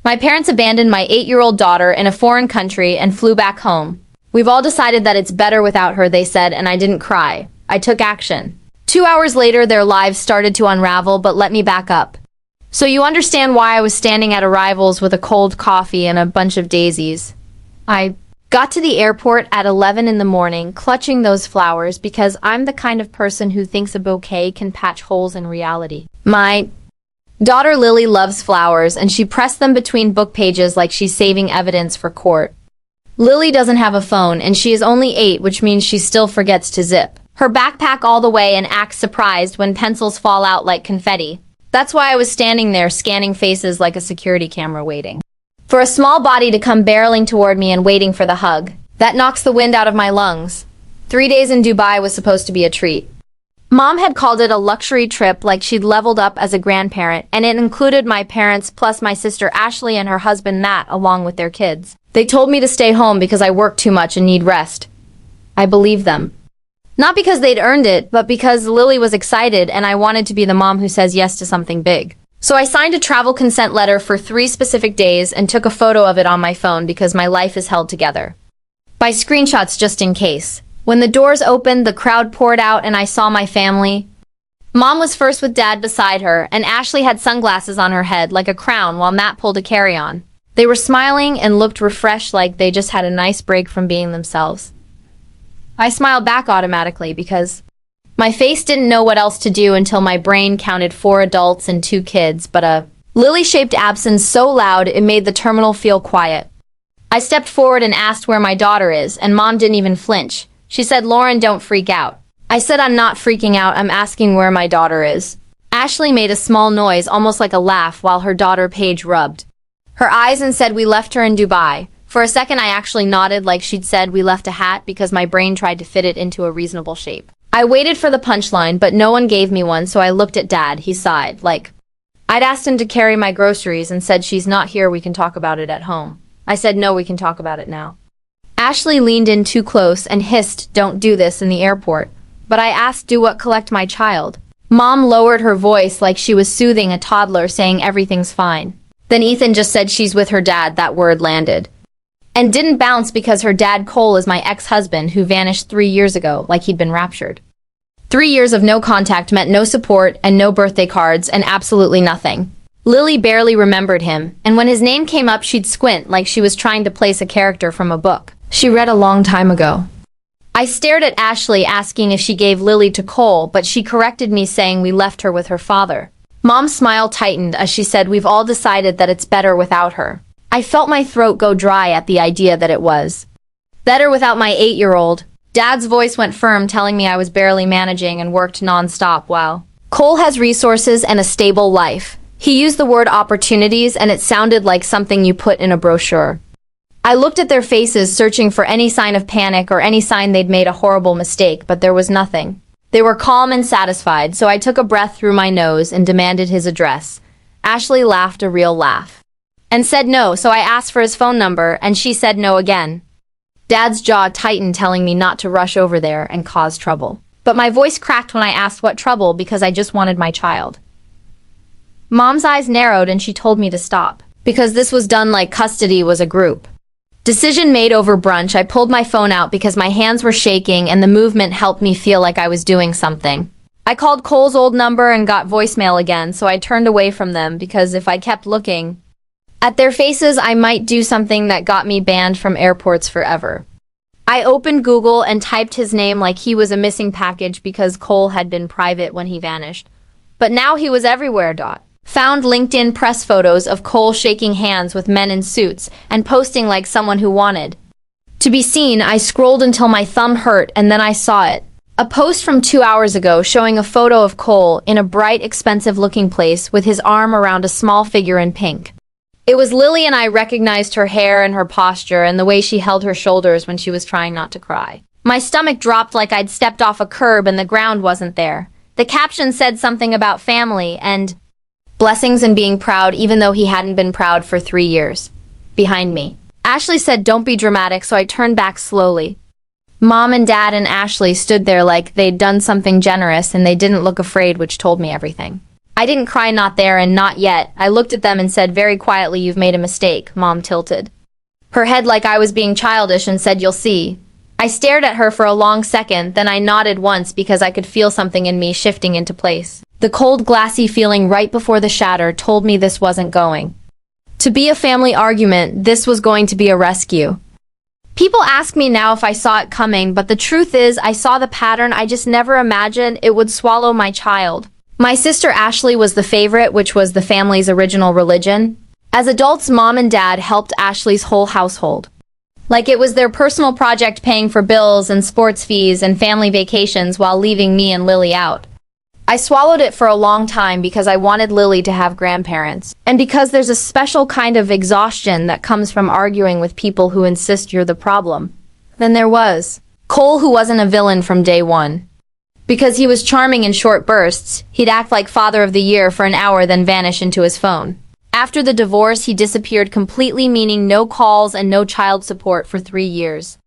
My parents abandoned my 8-year-old daughter in a foreign country and flew back home. We've all decided that it's better without her, they said, and I didn't cry. I took action. 2 hours later, their lives started to unravel, but let me back up. So you understand why I was standing at arrivals with a cold coffee and a bunch of daisies. I got to the airport at 11 in the morning, clutching those flowers because I'm the kind of person who thinks a bouquet can patch holes in reality. My daughter Lily loves flowers, and she pressed them between book pages like she's saving evidence for court. Lily doesn't have a phone, and she is only 8, which means she still forgets to zip her backpack all the way and acts surprised when pencils fall out like confetti. That's why I was standing there scanning faces like a security camera waiting for a small body to come barreling toward me and waiting for the hug. That knocks the wind out of my lungs. 3 days in Dubai was supposed to be a treat. Mom had called it a luxury trip like she'd leveled up as a grandparent, and it included my parents plus my sister Ashley and her husband Matt along with their kids. They told me to stay home because I work too much and need rest. I believed them. Not because they'd earned it, but because Lily was excited and I wanted to be the mom who says yes to something big. So I signed a travel consent letter for 3 specific days and took a photo of it on my phone because my life is held together by screenshots just in case. When the doors opened, the crowd poured out and I saw my family. Mom was first with Dad beside her, and Ashley had sunglasses on her head like a crown while Matt pulled a carry-on. They were smiling and looked refreshed like they just had a nice break from being themselves. I smiled back automatically because my face didn't know what else to do until my brain counted 4 adults and 2 kids, but a lily-shaped absence so loud it made the terminal feel quiet. I stepped forward and asked where my daughter is, and Mom didn't even flinch. She said, "Lauren, don't freak out." I said, "I'm not freaking out, I'm asking where my daughter is." Ashley made a small noise, almost like a laugh, while her daughter Paige rubbed her eyes and said, "We left her in Dubai." For a second, I actually nodded like she'd said we left a hat because my brain tried to fit it into a reasonable shape. I waited for the punchline, but no one gave me one, so I looked at Dad. He sighed, like I'd asked him to carry my groceries and said, "She's not here, we can talk about it at home." I said, "No, we can talk about it now." Ashley leaned in too close and hissed, "Don't do this in the airport." But I asked, "Do what? Collect my child?" Mom lowered her voice like she was soothing a toddler, saying everything's fine. Then Ethan just said she's with her dad. That word landed and didn't bounce because her dad Cole is my ex-husband who vanished 3 years ago like he'd been raptured. 3 years of no contact meant no support and no birthday cards and absolutely nothing. Lily barely remembered him, and when his name came up she'd squint like she was trying to place a character from a book she read a long time ago. I stared at Ashley asking if she gave Lily to Cole, but she corrected me saying we left her with her father. Mom's smile tightened as she said, "We've all decided that it's better without her." I felt my throat go dry at the idea that it was better without my 8-year-old. Dad's voice went firm, telling me I was barely managing and worked non-stop while Cole has resources and a stable life. He used the word opportunities, and it sounded like something you put in a brochure. I looked at their faces, searching for any sign of panic or any sign they'd made a horrible mistake, but there was nothing. They were calm and satisfied, so I took a breath through my nose and demanded his address. Ashley laughed a real laugh and said no, so I asked for his phone number, and she said no again. Dad's jaw tightened, telling me not to rush over there and cause trouble. But my voice cracked when I asked what trouble because I just wanted my child. Mom's eyes narrowed and she told me to stop, because this was done like custody was a group decision made over brunch. I pulled my phone out because my hands were shaking and the movement helped me feel like I was doing something. I called Cole's old number and got voicemail again, so I turned away from them because if I kept looking at their faces, I might do something that got me banned from airports forever. I opened Google and typed his name like he was a missing package because Cole had been private when he vanished. But now he was everywhere. Found LinkedIn press photos of Cole shaking hands with men in suits and posting like someone who wanted to be seen. I scrolled until my thumb hurt and then I saw it. A post from 2 hours ago showing a photo of Cole in a bright, expensive-looking place with his arm around a small figure in pink. It was Lily, and I recognized her hair and her posture and the way she held her shoulders when she was trying not to cry. My stomach dropped like I'd stepped off a curb and the ground wasn't there. The caption said something about family and blessings and being proud, even though he hadn't been proud for 3 years. Behind me, Ashley said, "Don't be dramatic," so I turned back slowly. Mom and Dad and Ashley stood there like they'd done something generous and they didn't look afraid, which told me everything. I didn't cry, not there and not yet. I looked at them and said very quietly, "You've made a mistake." Mom tilted her head like I was being childish and said, "You'll see." I stared at her for a long second, then I nodded once because I could feel something in me shifting into place. The cold, glassy feeling right before the shatter told me this wasn't going to be a family argument. This was going to be a rescue. People ask me now if I saw it coming, but the truth is I saw the pattern. I just never imagined it would swallow my child. My sister Ashley was the favorite, which was the family's original religion. As adults, Mom and Dad helped Ashley's whole household. Like it was their personal project, paying for bills and sports fees and family vacations while leaving me and Lily out. I swallowed it for a long time because I wanted Lily to have grandparents, and because there's a special kind of exhaustion that comes from arguing with people who insist you're the problem. Then there was Cole, who wasn't a villain from day one. Because he was charming in short bursts, he'd act like Father of the Year for an hour then vanish into his phone. After the divorce, he disappeared completely, meaning no calls and no child support for 3 years.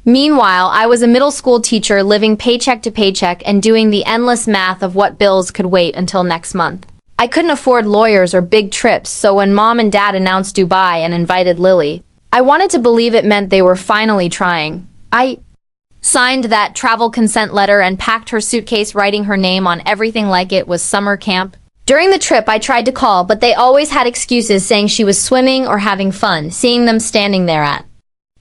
Meanwhile, I was a middle school teacher living paycheck to paycheck and doing the endless math of what bills could wait until next month. I couldn't afford lawyers or big trips, so when Mom and Dad announced Dubai and invited Lily, I wanted to believe it meant they were finally trying. I signed that travel consent letter and packed her suitcase, writing her name on everything like it was summer camp. During the trip, I tried to call, but they always had excuses, saying she was swimming or having fun, seeing them standing there at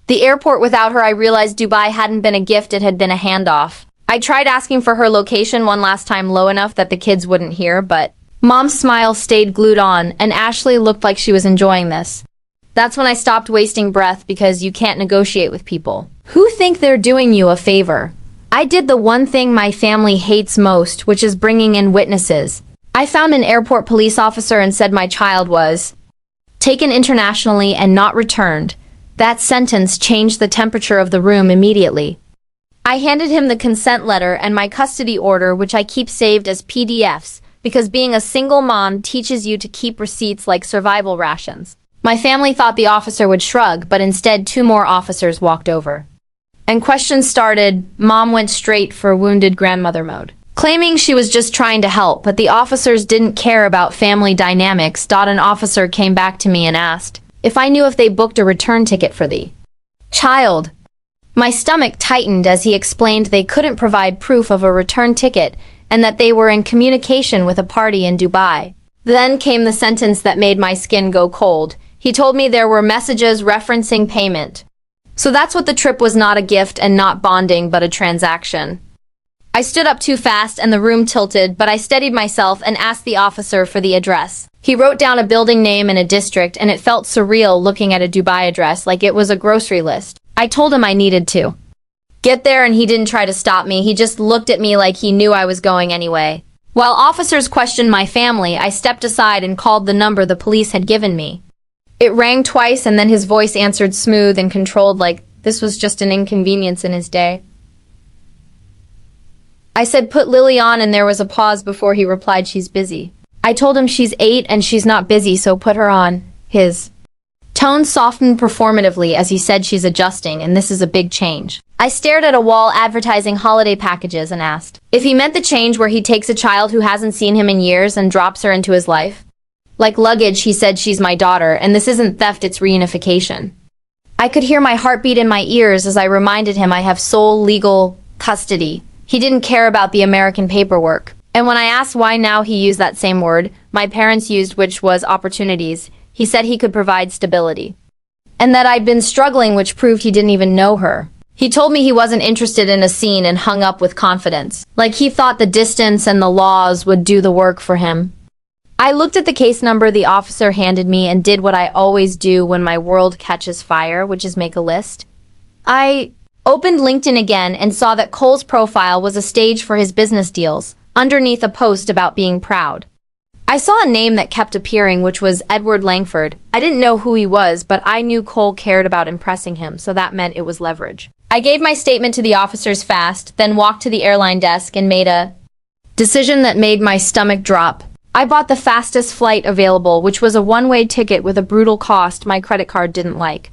the airport without her. I realized Dubai hadn't been a gift, it had been a handoff. I tried asking for her location one last time, low enough that the kids wouldn't hear, but Mom's smile stayed glued on, and Ashley looked like she was enjoying this. That's when I stopped wasting breath, because you can't negotiate with people who think they're doing you a favor. I did the one thing my family hates most, which is bringing in witnesses. I found an airport police officer and said my child was taken internationally and not returned. That sentence changed the temperature of the room immediately. I handed him the consent letter and my custody order, which I keep saved as PDFs, because being a single mom teaches you to keep receipts like survival rations. My family thought the officer would shrug, but instead 2 more officers walked over. And questions started. Mom went straight for wounded grandmother mode, claiming she was just trying to help, but the officers didn't care about family dynamics. An officer came back to me and asked if I knew if they booked a return ticket for the child. My stomach tightened as he explained they couldn't provide proof of a return ticket and that they were in communication with a party in Dubai. Then came the sentence that made my skin go cold. He told me there were messages referencing payment. So that's what the trip was, not a gift and not bonding, but a transaction. I stood up too fast and the room tilted, but I steadied myself and asked the officer for the address. He wrote down a building name and a district, and it felt surreal looking at a Dubai address like it was a grocery list. I told him I needed to get there, and he didn't try to stop me. He just looked at me like he knew I was going anyway. While officers questioned my family, I stepped aside and called the number the police had given me. It rang twice, and then his voice answered, smooth and controlled, like this was just an inconvenience in his day. I said, "Put Lily on," and there was a pause before he replied, "She's busy." I told him she's 8 and she's not busy, so put her on. His tone softened performatively as he said, "She's adjusting, and this is a big change." I stared at a wall advertising holiday packages and asked if he meant the change where he takes a child who hasn't seen him in years and drops her into his life. Like luggage, he said, "She's my daughter, and this isn't theft, it's reunification." I could hear my heartbeat in my ears as I reminded him I have sole legal custody. He didn't care about the American paperwork. And when I asked why now he used that same word my parents used, which was opportunities, he said he could provide stability. And that I'd been struggling, which proved he didn't even know her. He told me he wasn't interested in a scene and hung up with confidence. Like he thought the distance and the laws would do the work for him. I looked at the case number the officer handed me and did what I always do when my world catches fire, which is make a list. I opened LinkedIn again and saw that Cole's profile was a stage for his business deals, underneath a post about being proud. I saw a name that kept appearing, which was Edward Langford. I didn't know who he was, but I knew Cole cared about impressing him, so that meant it was leverage. I gave my statement to the officers fast, then walked to the airline desk and made a decision that made my stomach drop. I bought the fastest flight available, which was a one-way ticket with a brutal cost my credit card didn't like.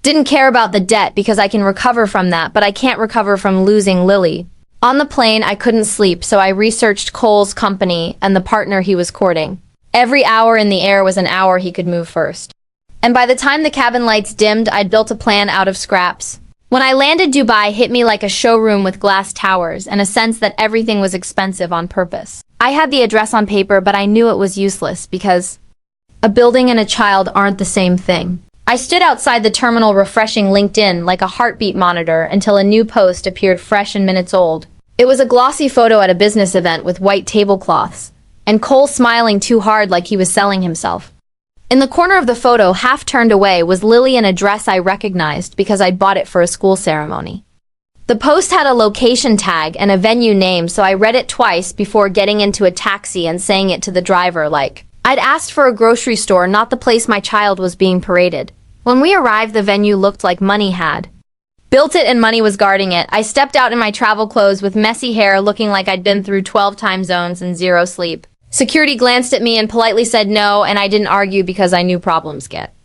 Didn't care about the debt because I can recover from that, but I can't recover from losing Lily. On the plane, I couldn't sleep, so I researched Cole's company and the partner he was courting. Every hour in the air was an hour he could move first. And by the time the cabin lights dimmed, I'd built a plan out of scraps. When I landed, Dubai hit me like a showroom with glass towers and a sense that everything was expensive on purpose. I had the address on paper, but I knew it was useless because a building and a child aren't the same thing. I stood outside the terminal refreshing LinkedIn like a heartbeat monitor until a new post appeared fresh and minutes old. It was a glossy photo at a business event with white tablecloths, and Cole smiling too hard like he was selling himself. In the corner of the photo, half turned away, was Lily in a dress I recognized because I'd bought it for a school ceremony. The post had a location tag and a venue name, so I read it twice before getting into a taxi and saying it to the driver like I'd asked for a grocery store, not the place my child was being paraded. When we arrived, the venue looked like Money had built it and Money was guarding it. I stepped out in my travel clothes with messy hair, looking like I'd been through 12 time zones and zero sleep. Security glanced at me and politely said no, and I didn't argue because I knew problems get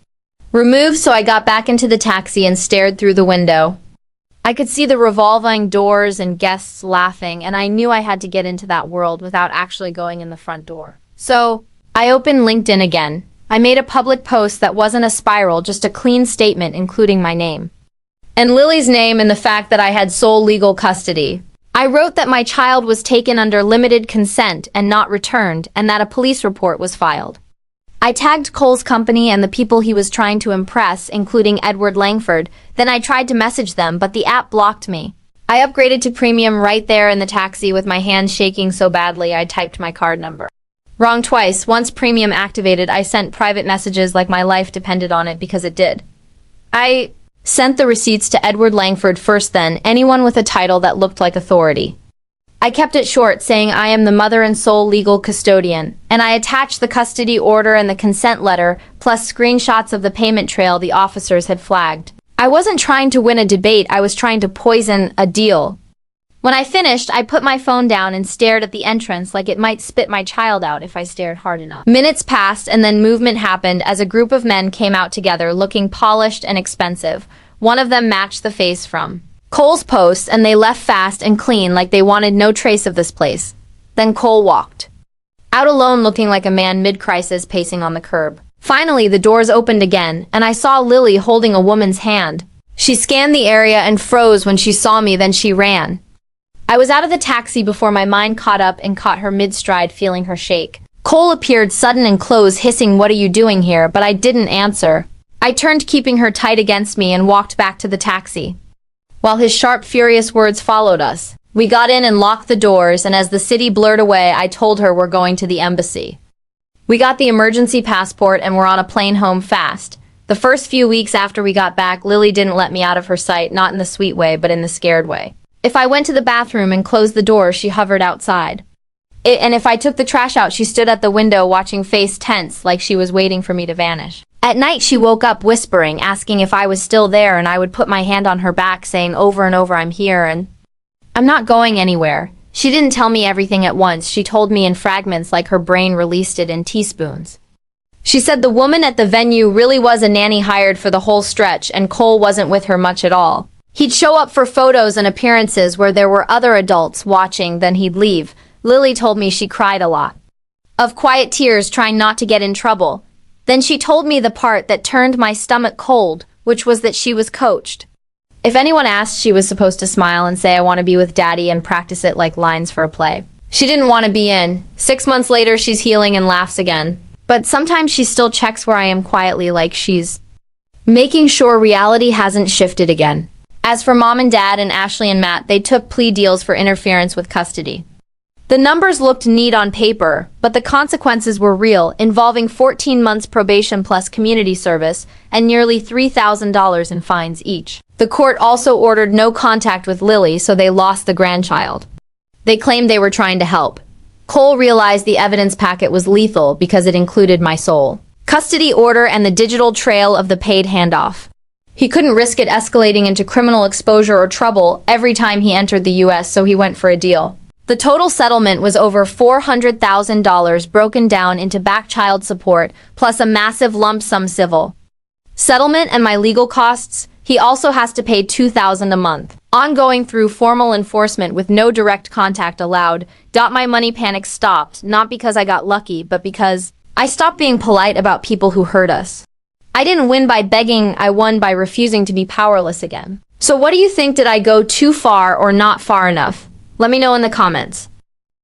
removed, so I got back into the taxi and stared through the window. I could see the revolving doors and guests laughing, and I knew I had to get into that world without actually going in the front door. So I opened LinkedIn again. I made a public post that wasn't a spiral, just a clean statement including my name and Lily's name and the fact that I had sole legal custody. I wrote that my child was taken under limited consent and not returned, and that a police report was filed. I tagged Cole's company and the people he was trying to impress, including Edward Langford. Then I tried to message them, but the app blocked me. I upgraded to premium right there in the taxi with my hands shaking so badly I typed my card number wrong twice. Once premium activated, I sent private messages like my life depended on it, because it did. I sent the receipts to Edward Langford first, then anyone with a title that looked like authority. I kept it short, saying I am the mother and sole legal custodian, and I attached the custody order and the consent letter, plus screenshots of the payment trail the officers had flagged. I wasn't trying to win a debate, I was trying to poison a deal. When I finished, I put my phone down and stared at the entrance like it might spit my child out if I stared hard enough. Minutes passed, and then movement happened as a group of men came out together, looking polished and expensive. One of them matched the face from Cole's post, and they left fast and clean like they wanted no trace of this place. Then Cole walked out alone, looking like a man mid-crisis pacing on the curb. Finally, the doors opened again, and I saw Lily holding a woman's hand. She scanned the area and froze when she saw me, then she ran. I was out of the taxi before my mind caught up and caught her mid-stride, feeling her shake. Cole appeared sudden and close, hissing, "What are you doing here?" But I didn't answer. I turned, keeping her tight against me, and walked back to the taxi, while his sharp, furious words followed us. We got in and locked the doors, and as the city blurred away, I told her we're going to the embassy. We got the emergency passport and were on a plane home fast. The first few weeks after we got back, Lily didn't let me out of her sight, not in the sweet way, but in the scared way. If I went to the bathroom and closed the door, she hovered outside. And if I took the trash out, she stood at the window watching, face tense, like she was waiting for me to vanish. At night, she woke up whispering, asking if I was still there, and I would put my hand on her back, saying over and over, "I'm here, and I'm not going anywhere." She didn't tell me everything at once. She told me in fragments, like her brain released it in teaspoons. She said the woman at the venue really was a nanny hired for the whole stretch, and Cole wasn't with her much at all. He'd show up for photos and appearances where there were other adults watching, then he'd leave. Lily told me she cried a lot of quiet tears, trying not to get in trouble. Then she told me the part that turned my stomach cold, which was that she was coached. If anyone asked, she was supposed to smile and say, "I want to be with Daddy," and practice it like lines for a play. She didn't want to be in. 6 months later, she's healing and laughs again. But sometimes she still checks where I am quietly, like she's making sure reality hasn't shifted again. As for Mom and Dad and Ashley and Matt, they took plea deals for interference with custody. The numbers looked neat on paper, but the consequences were real, involving 14 months probation plus community service and nearly $3,000 in fines each. The court also ordered no contact with Lily, so they lost the grandchild. They claimed they were trying to help. Cole realized the evidence packet was lethal because it included my sole custody order and the digital trail of the paid handoff. He couldn't risk it escalating into criminal exposure or trouble every time he entered the US, so he went for a deal. The total settlement was over $400,000, broken down into back child support, plus a massive lump sum civil Settlement and my legal costs, he also has to pay $2,000 a month. Ongoing through formal enforcement with no direct contact allowed. My money panic stopped, not because I got lucky, but because I stopped being polite about people who hurt us. I didn't win by begging, I won by refusing to be powerless again. So what do you think? Did I go too far or not far enough? Let me know in the comments.